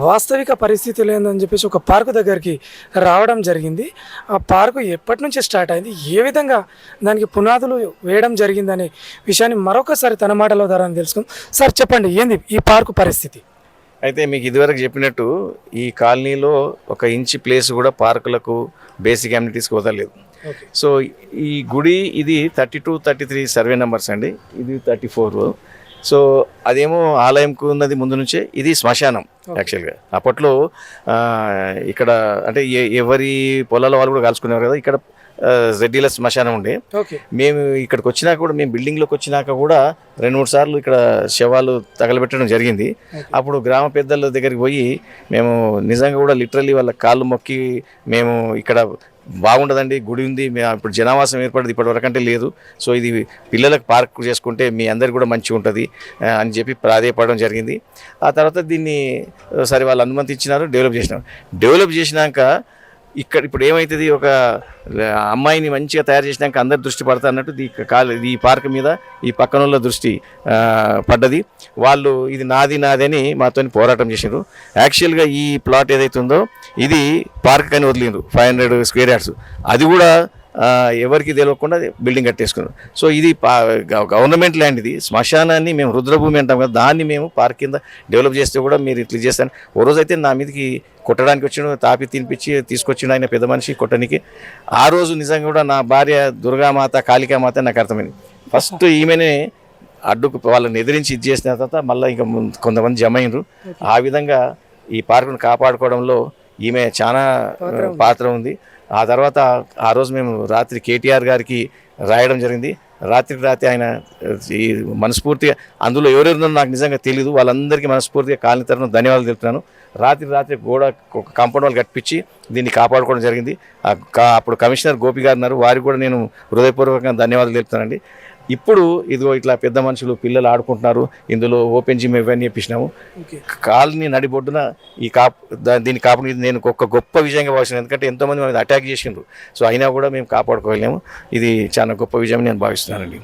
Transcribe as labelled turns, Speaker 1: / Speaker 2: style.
Speaker 1: వాస్తవిక పరిస్థితులు ఏందని చెప్పేసి ఒక పార్కు దగ్గరికి రావడం జరిగింది. ఆ పార్కు ఎప్పటి నుంచి స్టార్ట్ అయింది, ఏ విధంగా దానికి పునాదులు వేయడం జరిగిందనే విషయాన్ని మరొకసారి తన మాటలో ద్వారా తెలుసుకుందాం. సార్ చెప్పండి, ఏంది ఈ పార్కు పరిస్థితి?
Speaker 2: అయితే మీకు ఇదివరకు చెప్పినట్టు ఈ కాలనీలో ఒక ఇంచ్ ప్లేస్ కూడా పార్కులకు బేసిక్ అమ్యూనిటీస్కి వదలలేదు. సో ఈ గుడి ఇది 32, 33 సర్వే నెంబర్స్ అండి, ఇది 34. సో అదేమో ఆలయంకు ఉన్నది ముందు నుంచే, ఇది శ్మశానం యాక్చువల్గా. అప్పట్లో ఇక్కడ అంటే ఎవరి పొలాల వాళ్ళు కూడా కలుసుకునేవారు కదా, ఇక్కడ రెడ్డిల శ్మశానం ఉండే. మేము ఇక్కడికి వచ్చినాక కూడా, మేము బిల్డింగ్లోకి వచ్చినాక కూడా 2-3 సార్లు ఇక్కడ శవాలు తగలబెట్టడం జరిగింది. అప్పుడు గ్రామ పెద్దల దగ్గరికి పోయి మేము నిజంగా కూడా లిటరల్లీ వాళ్ళ కాళ్ళు మొక్కి, మేము ఇక్కడ బాగుండదండి, గుడి ఉంది, ఇప్పుడు జనావాసం ఏర్పడింది, ఇప్పటివరకంటే లేదు, సో ఇది పిల్లలకు పార్క్ చేసుకుంటే మీ అందరికి కూడా మంచిగా ఉంటుంది అని చెప్పి ప్రాధేయపడడం జరిగింది. ఆ తర్వాత దీన్ని సరే వాళ్ళు అనుమతి ఇచ్చినారు, డెవలప్ చేసినాక ఇక్కడ ఇప్పుడు ఏమవుతుంది, ఒక అమ్మాయిని మంచిగా తయారు చేసినాక అందరు దృష్టి పడతా అన్నట్టు ఈ పార్క్ మీద ఈ పక్కన వాళ్ళ దృష్టి పడ్డది. వాళ్ళు ఇది నాది అని మాతో పోరాటం చేసినారు. యాక్చువల్గా ఈ ప్లాట్ ఏదైతే ఉందో ఇది పార్క్ అని వదిలిండ్రు, 500 స్క్వేర్ యార్డ్స్. అది కూడా ఎవరికి తెలియకుండా బిల్డింగ్ కట్టేసుకున్నారు. సో ఇది గవర్నమెంట్ ల్యాండ్, ఇది శ్మశానాన్ని మేము రుద్రభూమి అంటాం కదా, దాన్ని మేము పార్క్ కింద డెవలప్ చేస్తే కూడా మీరు ఇట్లా చేస్తాను. ఓ రోజైతే నా మీదకి కొట్టడానికి వచ్చిన, తాపి తినిపించి తీసుకొచ్చిన ఆయన పెద్ద మనిషి కొట్టడానికి. ఆ రోజు నిజంగా కూడా నా భార్య దుర్గామాత, కాళికామాత నాకు అర్థమైంది. ఫస్ట్ ఈమెనే అడ్డుకు వాళ్ళని ఎదిరించి ఇది చేసిన తర్వాత మళ్ళీ ఇంకా కొంతమంది జమ అయినరు. ఆ విధంగా ఈ పార్కును కాపాడుకోవడంలో ఈమె చాలా పాత్ర ఉంది. ఆ తర్వాత ఆ రోజు మేము రాత్రి కేటీఆర్ గారికి రాయడం జరిగింది. రాత్రికి రాత్రి ఆయన ఈ మనస్ఫూర్తిగా, అందులో ఎవరెవరున్నారో నాకు నిజంగా తెలియదు, వాళ్ళందరికీ మనస్ఫూర్తిగా కాలనీ తరఫున ధన్యవాదాలు తెలుపుతున్నాను. రాత్రి గోడ ఒక కాంపౌండ్ వాళ్ళు కట్టించి దీన్ని కాపాడుకోవడం జరిగింది. అప్పుడు కమిషనర్ గోపి గారు ఉన్నారు, వారికి కూడా నేను హృదయపూర్వకంగా ధన్యవాదాలు తెలుపుతానండి. ఇప్పుడు ఇదిగో ఇట్లా పెద్ద మనుషులు పిల్లలు ఆడుకుంటున్నారు, ఇందులో ఓపెన్ జిమ్ ఇవన్నీ చెప్పినాము. కాలనీ నడిబొడ్డున దీన్ని కాపాడు నేను ఒక గొప్ప విజయంగా భావిస్తున్నాను. ఎందుకంటే ఎంతోమంది మనం అటాక్ చేసిండ్రు, సో అయినా కూడా మేము కాపాడుకోలేము. ఇది చాలా గొప్ప విజయం నేను భావిస్తున్నానండి.